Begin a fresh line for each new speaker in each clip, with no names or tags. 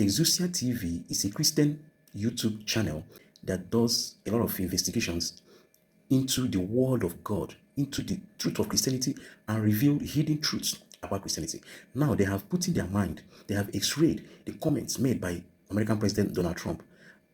Exousia TV is a Christian YouTube channel that does a lot of investigations into the word of God, into the truth of Christianity, and reveal hidden truths about Christianity. Now they have put in their mind, they have x-rayed the comments made by American President Donald Trump.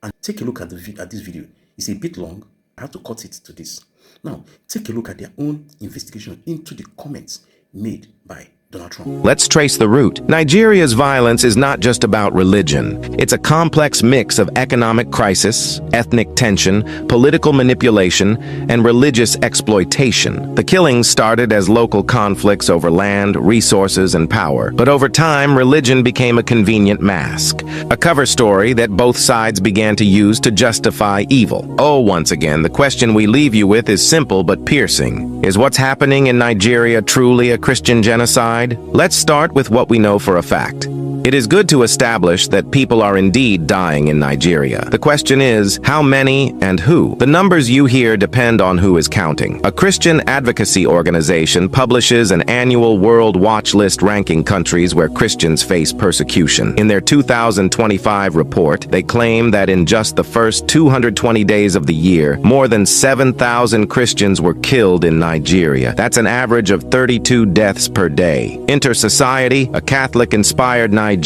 And take a look at this video. It's a bit long. I have to cut it to this. Now, take a look at their own investigation into the comments made by Donald Trump.
Let's trace the root. Nigeria's violence is not just about religion. It's a complex mix of economic crisis, ethnic tension, political manipulation, and religious exploitation. The killings started as local conflicts over land, resources, and power. But over time, religion became a convenient mask, a cover story that both sides began to use to justify evil. Once again, the question we leave you with is simple but piercing. Is what's happening in Nigeria truly a Christian genocide? Let's start with what we know for a fact. It is good to establish that people are indeed dying in Nigeria. The question is, how many and who? The numbers you hear depend on who is counting. A Christian advocacy organization publishes an annual World Watch List ranking countries where Christians face persecution. In their 2025 report, they claim that in just the first 220 days of the year, more than 7,000 Christians were killed in Nigeria. That's an average of 32 deaths per day. Inter-Society, a Catholic-inspired Nigerian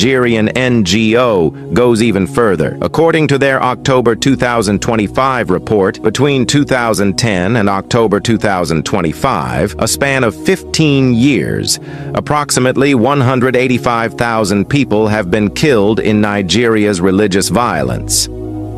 NGO, goes even further. According to their October 2025 report, between 2010 and October 2025, a span of 15 years, approximately 185,000 people have been killed in Nigeria's religious violence.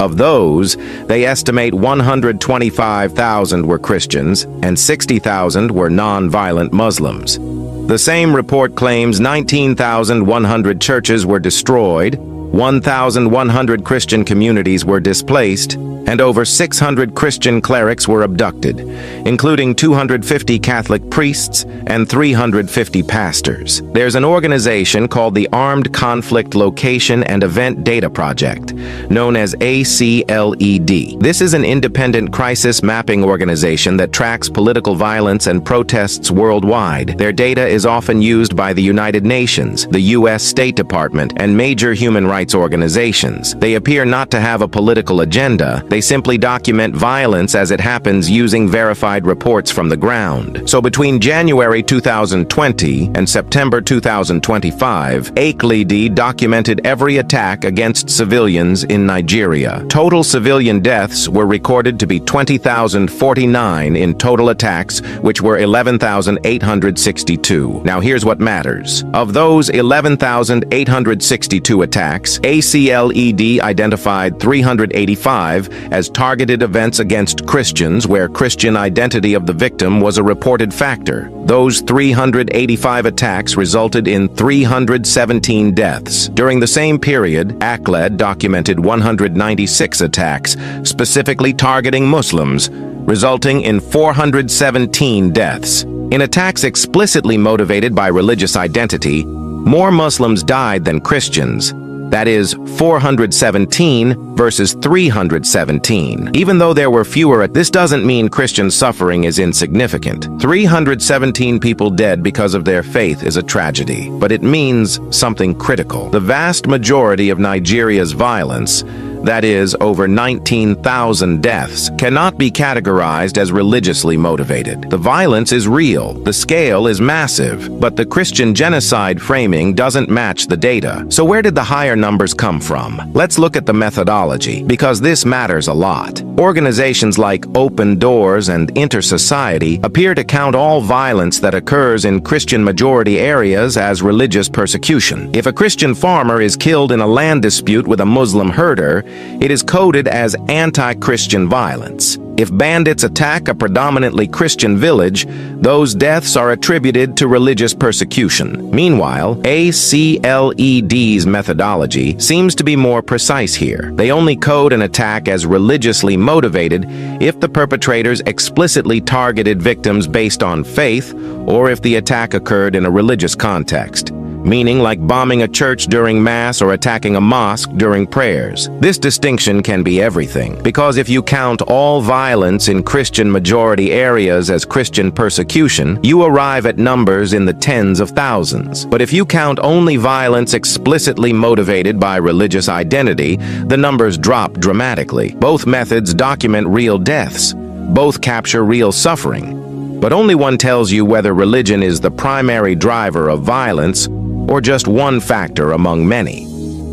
Of those, they estimate 125,000 were Christians and 60,000 were non-violent Muslims. The same report claims 19,100 churches were destroyed, 1,100 Christian communities were displaced, and over 600 Christian clerics were abducted, including 250 Catholic priests and 350 pastors. There's an organization called the Armed Conflict Location and Event Data Project, known as ACLED. This is an independent crisis mapping organization that tracks political violence and protests worldwide. Their data is often used by the United Nations, the U.S. State Department, and major human rights organizations. They appear not to have a political agenda. They simply document violence as it happens using verified reports from the ground. So between January 2020 and September 2025, ACLED documented every attack against civilians in Nigeria. Total civilian deaths were recorded to be 20,049 in total attacks, which were 11,862. Now here's what matters. Of those 11,862 attacks, ACLED identified 385 as targeted events against Christians where Christian identity of the victim was a reported factor. Those 385 attacks resulted in 317 deaths. During the same period, ACLED documented 196 attacks, specifically targeting Muslims, resulting in 417 deaths. In attacks explicitly motivated by religious identity, more Muslims died than Christians. That is, 417 versus 317. Even though there were fewer, this doesn't mean Christian suffering is insignificant. 317 people dead because of their faith is a tragedy, but it means something critical. The vast majority of Nigeria's violence, that is, over 19,000 deaths, cannot be categorized as religiously motivated. The violence is real, the scale is massive, but the Christian genocide framing doesn't match the data. So where did the higher numbers come from? Let's look at the methodology, because this matters a lot. Organizations like Open Doors and Inter-Society appear to count all violence that occurs in Christian-majority areas as religious persecution. If a Christian farmer is killed in a land dispute with a Muslim herder, it is coded as anti-Christian violence. If bandits attack a predominantly Christian village, those deaths are attributed to religious persecution. Meanwhile, ACLED's methodology seems to be more precise here. They only code an attack as religiously motivated if the perpetrators explicitly targeted victims based on faith or if the attack occurred in a religious context. meaning like bombing a church during Mass or attacking a mosque during prayers. This distinction can be everything, because if you count all violence in Christian-majority areas as Christian persecution, you arrive at numbers in the tens of thousands. But if you count only violence explicitly motivated by religious identity, the numbers drop dramatically. Both methods document real deaths. Both capture real suffering. But only one tells you whether religion is the primary driver of violence or just one factor among many.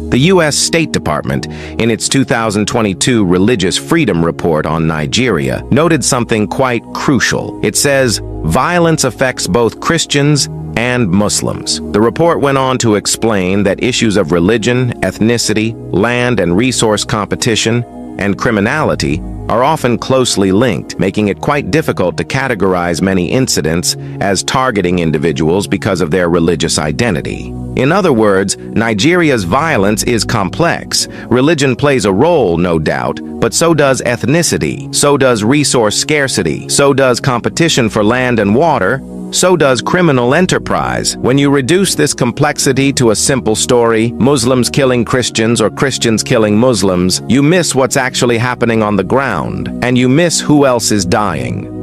The U.S. State Department, in its 2022 Religious Freedom Report on Nigeria, noted something quite crucial. It says, violence affects both Christians and Muslims. The report went on to explain that issues of religion, ethnicity, land and resource competition, and criminality are often closely linked, making it quite difficult to categorize many incidents as targeting individuals because of their religious identity. In other words, Nigeria's violence is complex. Religion plays a role, no doubt, but so does ethnicity, so does resource scarcity, so does competition for land and water, so does criminal enterprise. When you reduce this complexity to a simple story, Muslims killing Christians or Christians killing Muslims, you miss what's actually happening on the ground, and you miss who else is dying.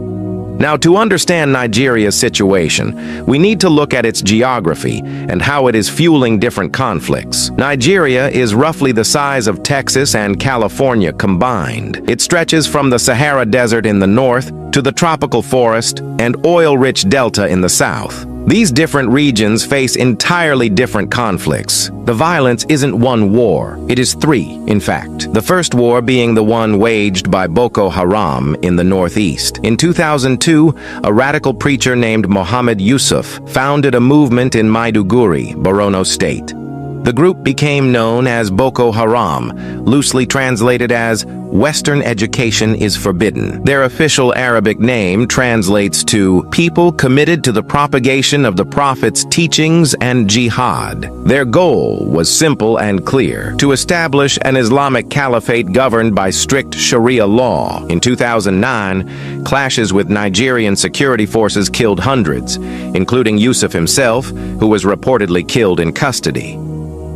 Now, to understand Nigeria's situation, we need to look at its geography and how it is fueling different conflicts. Nigeria is roughly the size of Texas and California combined. It stretches from the Sahara Desert in the north to the tropical forest and oil-rich delta in the south. These different regions face entirely different conflicts. The violence isn't one war, it is three, in fact. The first war being the one waged by Boko Haram in the northeast. In 2002, a radical preacher named Mohammed Yusuf founded a movement in Maiduguri, Borno State. The group became known as Boko Haram, loosely translated as Western education is forbidden. Their official Arabic name translates to people committed to the propagation of the Prophet's teachings and jihad. Their goal was simple and clear: to establish an Islamic caliphate governed by strict Sharia law. In 2009, clashes with Nigerian security forces killed hundreds, including Yusuf himself, who was reportedly killed in custody.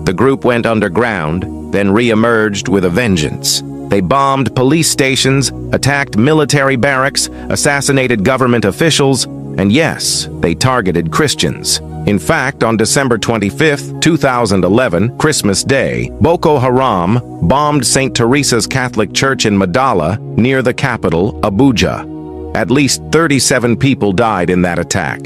The group went underground, then re-emerged with a vengeance. They bombed police stations, attacked military barracks, assassinated government officials, and yes, they targeted Christians. In fact, on December 25, 2011, Christmas Day, Boko Haram bombed St. Teresa's Catholic Church in Madala, near the capital, Abuja. At least 37 people died in that attack.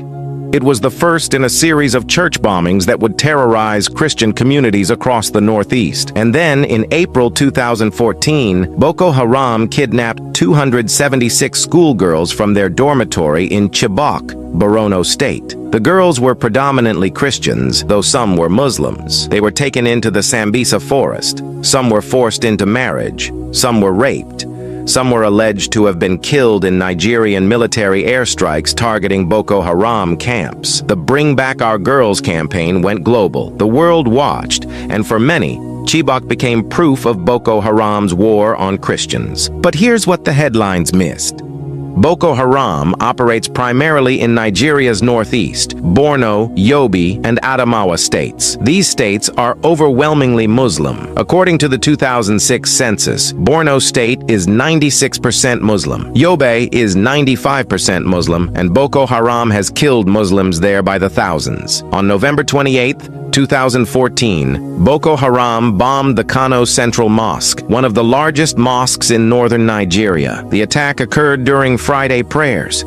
It was the first in a series of church bombings that would terrorize Christian communities across the Northeast. And then, in April 2014, Boko Haram kidnapped 276 schoolgirls from their dormitory in Chibok, Borno State. The girls were predominantly Christians, though some were Muslims. They were taken into the Sambisa forest. Some were forced into marriage. Some were raped. Some were alleged to have been killed in Nigerian military airstrikes targeting Boko Haram camps. The Bring Back Our Girls campaign went global. The world watched, and for many, Chibok became proof of Boko Haram's war on Christians. But here's what the headlines missed. Boko Haram operates primarily in Nigeria's northeast, Borno, Yobe, and Adamawa states. These states are overwhelmingly Muslim. According to the 2006 census, Borno State is 96% Muslim, Yobe is 95% Muslim, and Boko Haram has killed Muslims there by the thousands. On November 28, 2014, Boko Haram bombed the Kano Central Mosque, one of the largest mosques in northern Nigeria. The attack occurred during Friday prayers.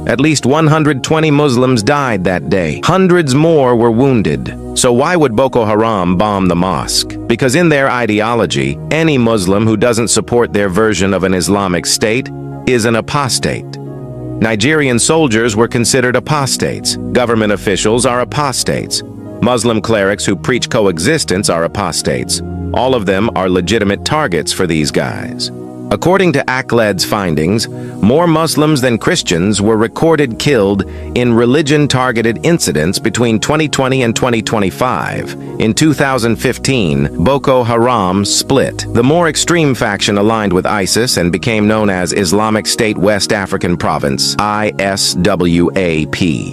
At least 120 Muslims died that day. Hundreds more were wounded. So why would Boko Haram bomb the mosque? Because in their ideology, any Muslim who doesn't support their version of an Islamic state is an apostate. Nigerian soldiers were considered apostates. Government officials are apostates. Muslim clerics who preach coexistence are apostates. All of them are legitimate targets for these guys. According to ACLED's findings, more Muslims than Christians were recorded killed in religion-targeted incidents between 2020 and 2025. In 2015, Boko Haram split. The more extreme faction aligned with ISIS and became known as Islamic State West African Province, ISWAP.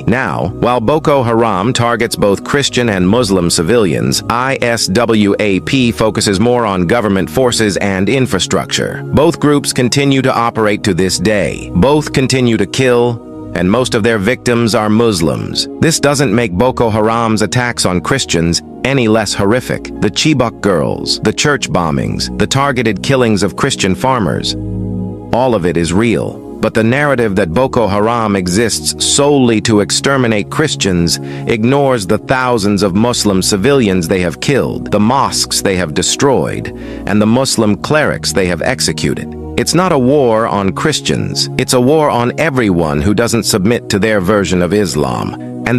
Now, while Boko Haram targets both Christian and Muslim civilians, ISWAP focuses more on government forces and infrastructure. Both groups continue to operate to this day. Both continue to kill, and most of their victims are Muslims. This doesn't make Boko Haram's attacks on Christians any less horrific. The Chibok girls, the church bombings, the targeted killings of Christian farmers, all of it is real. But the narrative that Boko Haram exists solely to exterminate Christians ignores the thousands of Muslim civilians they have killed, the mosques they have destroyed, and the Muslim clerics they have executed. It's not a war on Christians. It's a war on everyone who doesn't submit to their version of Islam. And